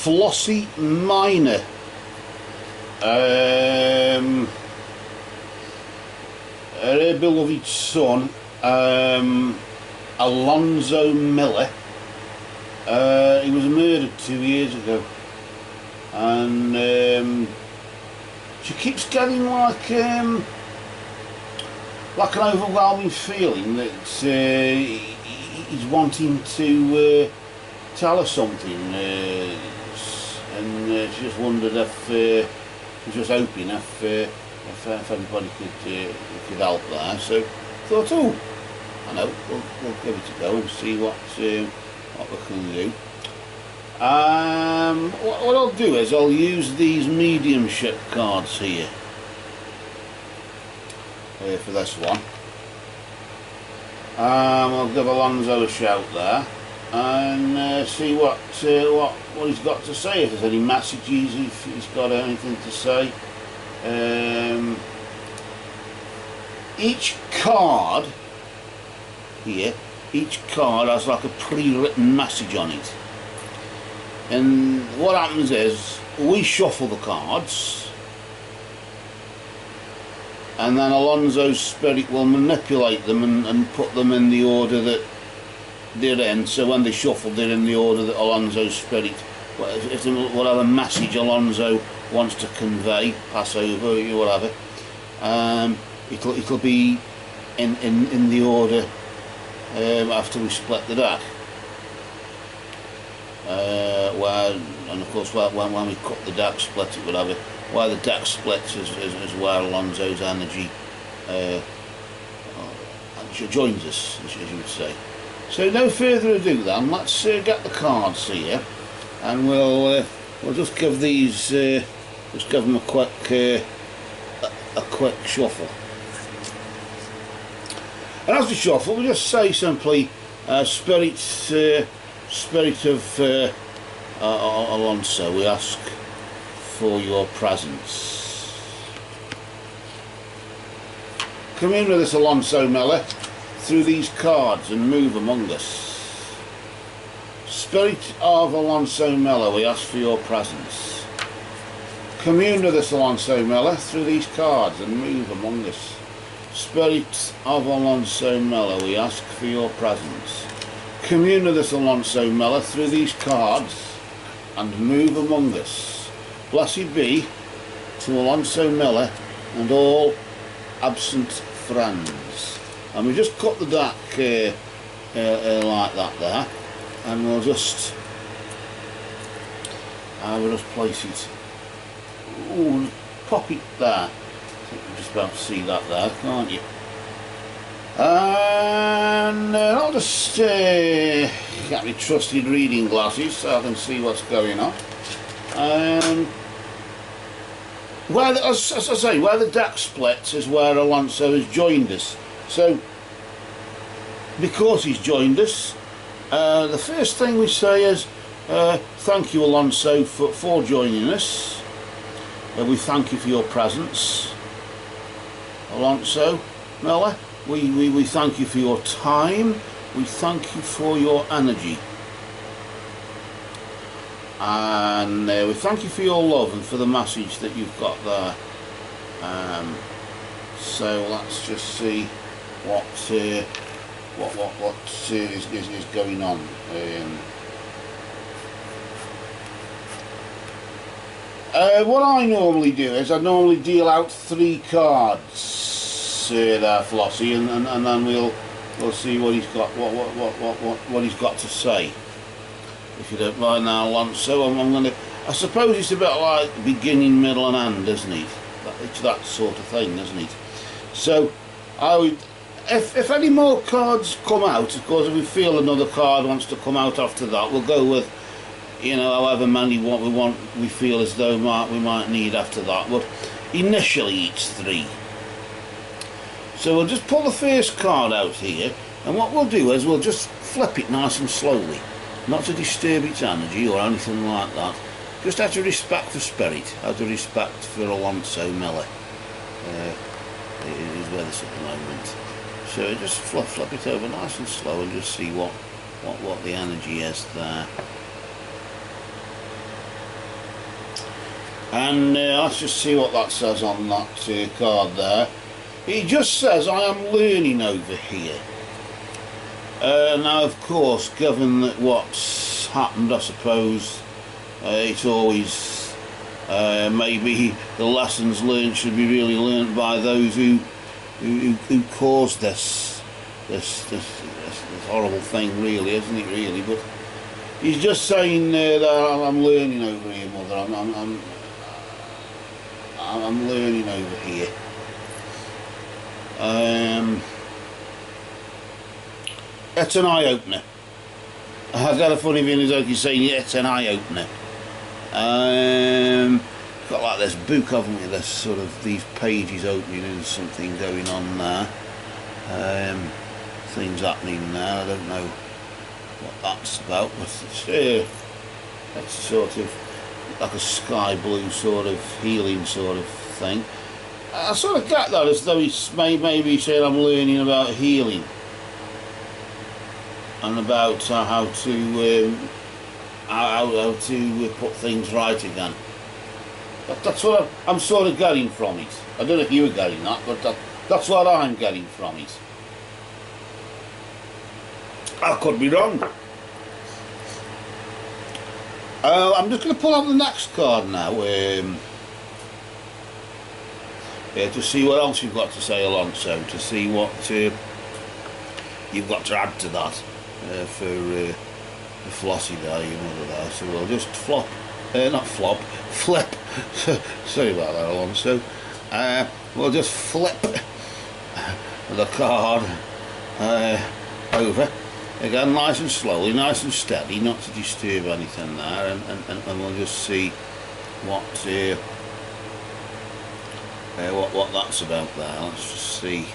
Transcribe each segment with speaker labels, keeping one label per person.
Speaker 1: Flossie Minor. Her beloved son, Alonzo Miller. He was murdered 2 years ago, and she keeps getting like an overwhelming feeling that he's wanting to tell her something, and she just wondered if she's just hoping if anybody could help there. So thought, oh, I know, we'll give it a go and see what we can do. What I'll do is I'll use these mediumship cards here for this one. I'll give Alonzo a shout there and see what he's got to say, if there's any messages, if he's got anything to say. Each card here, each card has like a pre-written message on it, and what happens is we shuffle the cards, and then Alonzo's spirit will manipulate them and put them in the order that they're in. So when they shuffle, they're in the order that Alonzo's spirit, if whatever message Alonzo wants to convey, pass over, whatever, it'll be in the order after we split the deck. And of course when we cut the deck, split it, whatever, where the deck splits is where Alonzo's energy joins us, as you would say. So no further ado then, let's get the cards here, and we'll just give these, just give them a quick shuffle. And as we shuffle, we just say simply, spirit of Alonzo, we ask for your presence. Commune with us, Alonzo Miller, through these cards and move among us. Spirit of Alonzo Miller, we ask for your presence. Commune with us, Alonzo Miller, through these cards and move among us. Spirit of Alonzo Miller, we ask for your presence. Commune with us, Alonzo Miller, through these cards and move among us. Blessed be to Alonzo Miller and all absent friends. And we just cut the deck like that there, and we'll just place it. Ooh, pop it there. You're just about to see that there, can't you? And I'll just get my trusted reading glasses so I can see what's going on. As I say, where the deck splits is where Alonzo has joined us. So, because he's joined us, the first thing we say is thank you, Alonzo, for joining us. We thank you for your presence, Alonzo Miller. We thank you for your time. We thank you for your energy. And we thank you for your love and for the message that you've got there. So let's just see what is going on. What I normally do is I normally deal out 3 cards there, Flossie, and then we'll see what he's got, what he's got to say. If you don't mind now, Alonzo, I'm gonna. I suppose it's a bit like beginning, middle, and end, isn't it? It's that sort of thing, isn't it? So I would, if any more cards come out, of course, if we feel another card wants to come out after that, we'll go with, you know, however many we feel as though we might need after that. But initially it's 3. So we'll just pull the first card out here, and what we'll do is we'll just flip it nice and slowly, not to disturb its energy or anything like that, just out of respect for spirit, out of respect for Alonzo Miller. Is with us at the moment. So just flip it over nice and slow and just see what the energy is there. And let's just see what that says on that card there. It just says, I am learning over here. Now, of course, given that what's happened, I suppose it's always maybe the lessons learned should be really learnt by those who caused this horrible thing, really, isn't it? Really, but he's just saying that I'm learning over here, Mother. I'm learning over here. It's an eye-opener. I've got a funny feeling as he's saying it's an eye-opener. Got like this book, haven't we? This sort of these pages opening and something going on there. Things happening there. I don't know what that's about, but it's sort of like a sky blue sort of healing sort of thing. I sort of get that as though he's maybe saying I'm learning about healing and about how to put things right again. That's what I'm sort of getting from it. I don't know if you were getting that, but that's what I'm getting from it. I could be wrong. I'm just going to pull out the next card now. To see what else you've got to say, Alonso, to see what you've got to add to that for Flossie there, your mother there. So we'll just flip. Sorry about that, Alonso. We'll just flip the card over again, nice and slowly, nice and steady, not to disturb anything there, and we'll just see what that's about there. Let's just see.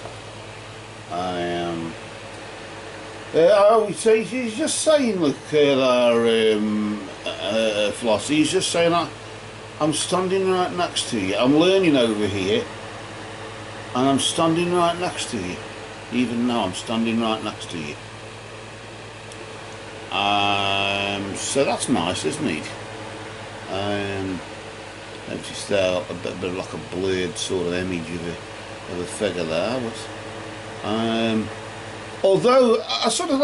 Speaker 1: He's just saying, look there, Flossie, he's just saying that I'm standing right next to you. I'm learning over here, and I'm standing right next to you. Even now, I'm standing right next to you. So that's nice, isn't it? Notice there a bit of like a blurred sort of image of a figure there, but although I sort of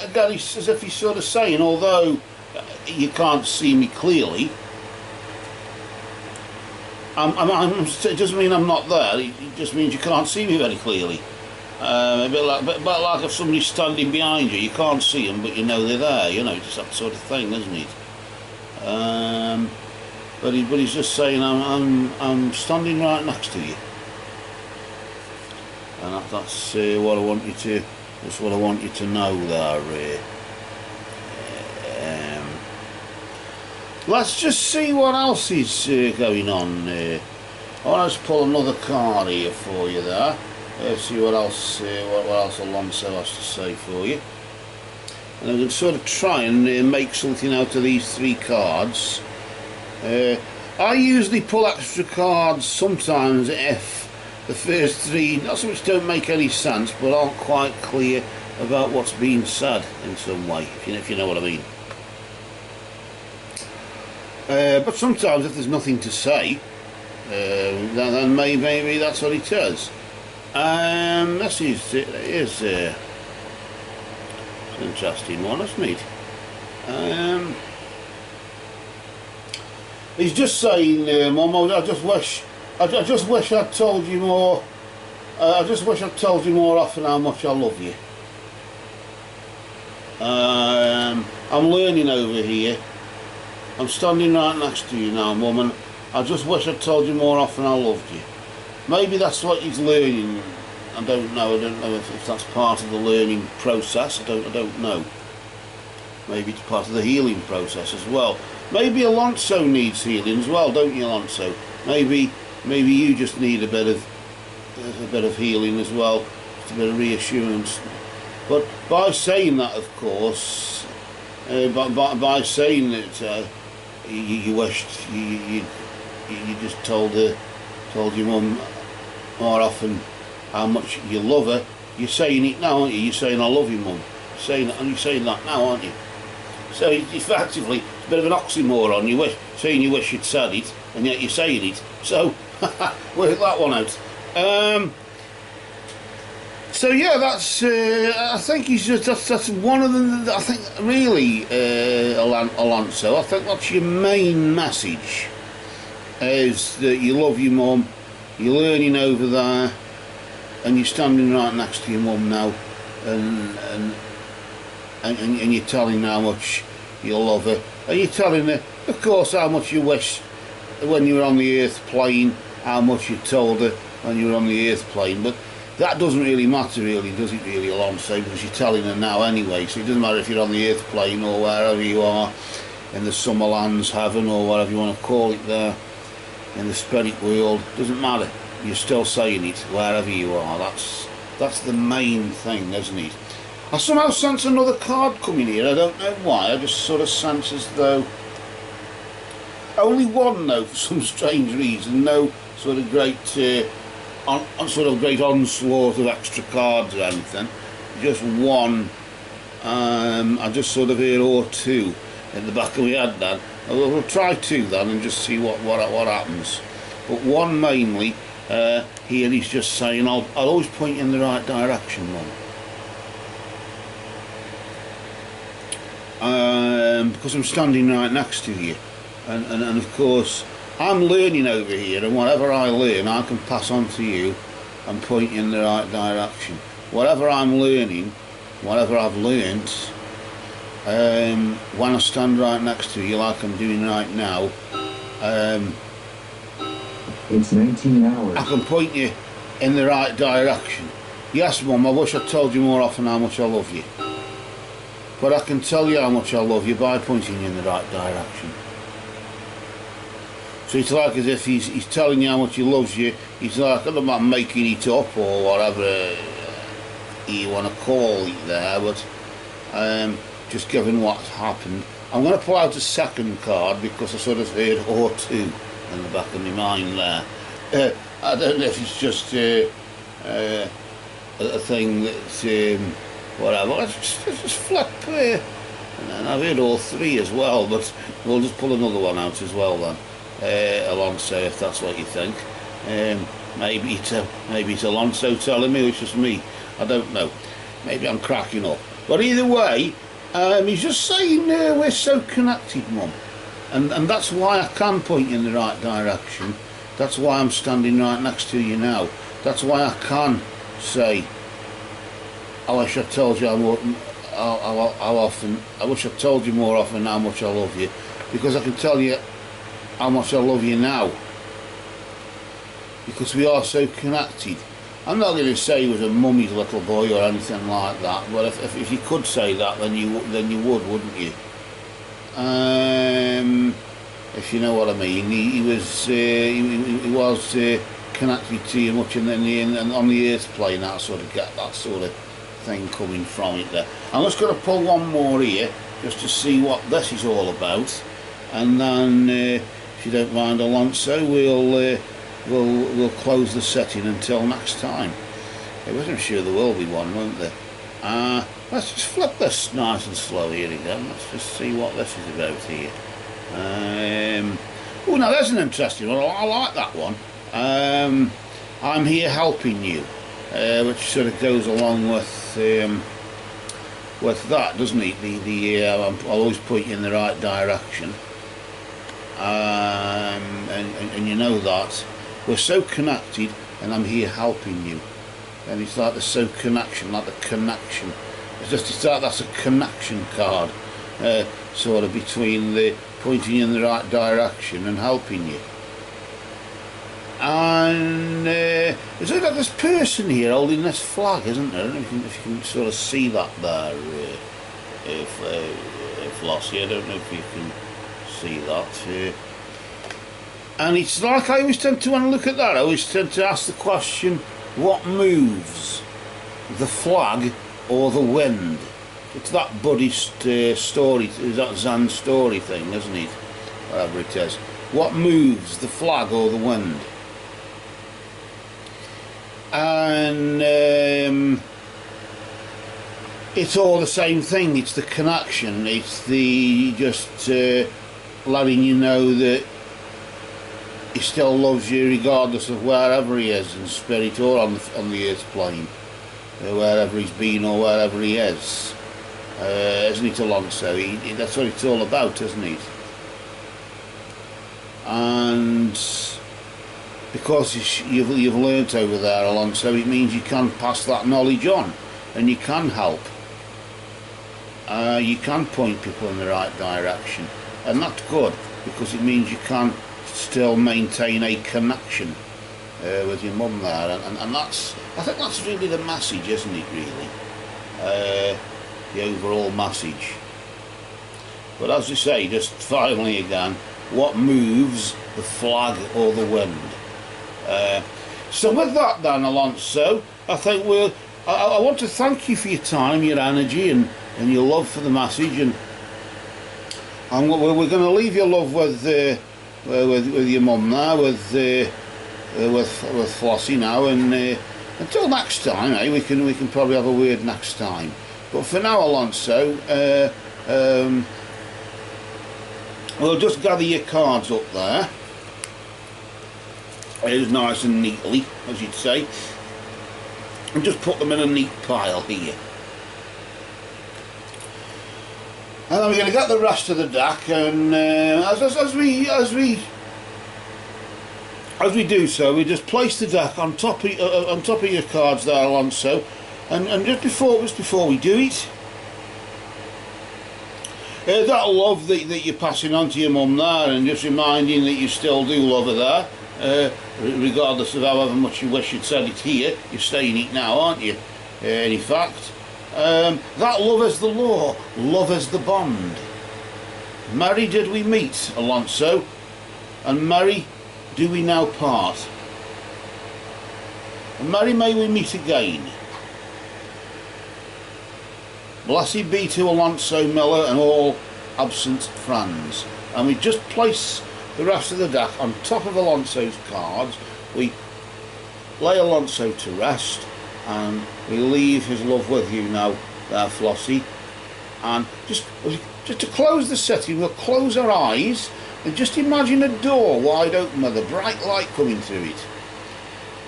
Speaker 1: again, as if he's sort of saying, although you can't see me clearly, it doesn't mean I'm not there. It just means you can't see me very clearly. A bit like if somebody's standing behind you, you can't see them, but you know they're there. You know, just that sort of thing, isn't it? But he's just saying I'm standing right next to you, and that's what I want you to. That's what I want you to know there. Let's just see what else is going on. I'll just pull another card here for you there. See what else Alonso has to say for you, and I'm going to sort of try and make something out of these three cards. I usually pull extra cards sometimes if the first three not so much don't make any sense, but aren't quite clear about what's being said in some way, if you know what I mean. But sometimes if there's nothing to say, then maybe that's what it is. This is an interesting one, isn't it? He's just saying, Mum, I just wish I'd told you more. I just wish I'd told you more often how much I love you. I'm learning over here. I'm standing right next to you now, Mum, and I just wish I'd told you more often I loved you. Maybe that's what he's learning. I don't know if that's part of the learning process. I don't know. Maybe it's part of the healing process as well. Maybe Alonso needs healing as well, don't you, Alonso? Maybe you just need a bit of healing as well, just a bit of reassurance. But by saying that, of course, by saying that you wished you just told your mum more often how much you love her, you're saying it now, aren't you? You're saying I love you, Mum. You're saying that now, aren't you? So effectively, it's a bit of an oxymoron. Saying you wish you'd said it, and yet you're saying it. So work that one out. So yeah, that's I think he's just that's one of the, I think really Alonso, I think that's your main message, is that you love your mum, you're learning over there, and you're standing right next to your mum now, and you're telling her how much you love her, and you're telling her, of course, how much you wish when you were on the earth plane, how much you told her when you were on the earth plane. But that doesn't really matter, really, does it, really, Alonso? Because you're telling her now anyway, so it doesn't matter if you're on the earth plane or wherever you are, in the Summerlands, heaven, or whatever you want to call it there, in the spirit world, doesn't matter. You're still saying it wherever you are. That's the main thing, isn't it? I somehow sense another card coming here. I don't know why. I just sort of sense as though only one, though, for some strange reason. No sort of great great onslaught of extra cards or anything. Just one. I just sort of hear or two in the back of my head then. We'll try two then and just see what happens. But one mainly, here he's just saying, I'll always point you in the right direction, Mum. Because I'm standing right next to you. And of course, I'm learning over here, and whatever I learn, I can pass on to you and point you in the right direction. Whatever I'm learning, whatever I've learnt, when I stand right next to you, like I'm doing right now,
Speaker 2: it's 19 hours.
Speaker 1: I can point you in the right direction. Yes, Mum, I wish I told you more often how much I love you. But I can tell you how much I love you by pointing you in the right direction. So it's like as if he's telling you how much he loves you. He's like, I'm not making it up or whatever you want to call it there, but just given what's happened. I'm going to pull out a second card because I sort of heard or two in the back of my mind there. I don't know if it's just a thing that whatever. Let's just flip and then I've heard all three as well, but we'll just pull another one out as well then. Alonso, if that's what you think. Maybe it's Alonso telling me, or it's just me. I don't know. Maybe I'm cracking up. But either way, he's just saying we're so connected, Mum. And that's why I can point you in the right direction. That's why I'm standing right next to you now. That's why I can say, I wish I told you how often, I wish I told you more often how much I love you. Because I can tell you how much I love you now, because we are so connected. I'm not going to say he was a mummy's little boy or anything like that, but if you could say that, then you would, wouldn't you? If you know what I mean. He was connected to you much and on the earth plane. I sort of get that sort of thing coming from it there. I'm just going to pull one more here just to see what this is all about, and then if you don't mind, Alonso, we'll close the setting until next time. I'm sure there will be one, won't there? Let's just flip this nice and slow here again. Let's just see what this is about here. Oh, now there's an interesting one. I like that one. I'm here helping you, which sort of goes along with that, doesn't it? I'll always point you in the right direction. And you know that we're so connected, and I'm here helping you, and it's like the so connection, like the connection. It's like that's a connection card, sort of between the pointing you in the right direction and helping you. And is there like this person here holding this flag, isn't there? I don't know if you can sort of see that there, Flossie. I don't know if you can see that. And it's like I always tend to, when I look at that, I always tend to ask the question, what moves, the flag or the wind? It's that Buddhist story, that Zen story thing, isn't it? Whatever it is. What moves, the flag or the wind? And it's all the same thing. It's the connection. It's the just letting you know that he still loves you regardless of wherever he is, in spirit or on the earth plane, wherever he's been or wherever he is. Isn't it, Alonso? That's what it's all about, isn't it? And because you've learnt over there, Alonso, it means you can pass that knowledge on, and you can help. You can point people in the right direction, and that's good, because it means you can still maintain a connection with your mum there, and I think that's really the message, isn't it, really? The overall message. But as I say, just finally again, what moves the flag or the wind? So with that then, Alonso, I think I want to thank you for your time, your energy, and your love for the message, and we're going to leave your love with your mum now, with Flossie now, and until next time, we can probably have a word next time. But for now, Alonso, we'll just gather your cards up there. It's nice and neatly, as you'd say, and just put them in a neat pile here. And then we're going to get the rest of the deck, and as we do so, we just place the deck on top of your cards there, Alonso, and just before we do it, that love that you're passing on to your mum there, and just reminding that you still do love her there, regardless of however much you wish you'd said it here, you're saying it now, aren't you? In fact, that love is the law, love is the bond. Merry did we meet, Alonso, and merry do we now part. And merry may we meet again. Blessed be to Alonso Miller and all absent friends. And we just place the rest of the deck on top of Alonso's cards. We lay Alonso to rest, and we leave his love with you now there, Flossie. And just to close the setting, we'll close our eyes and just imagine a door wide open with a bright light coming through it.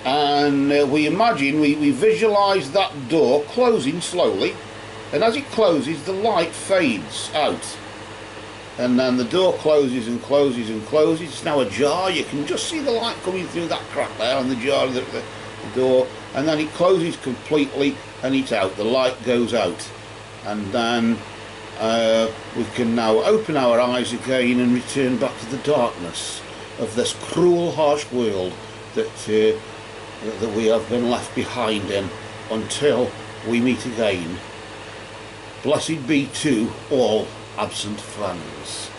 Speaker 1: And we visualise that door closing slowly, and as it closes, the light fades out, and then the door closes and closes and closes. It's now ajar. You can just see the light coming through that crack there on the jar of the door, and then it closes completely and it's out. The light goes out, and then we can now open our eyes again and return back to the darkness of this cruel, harsh world that we have been left behind in, until we meet again. Blessed be to all absent friends.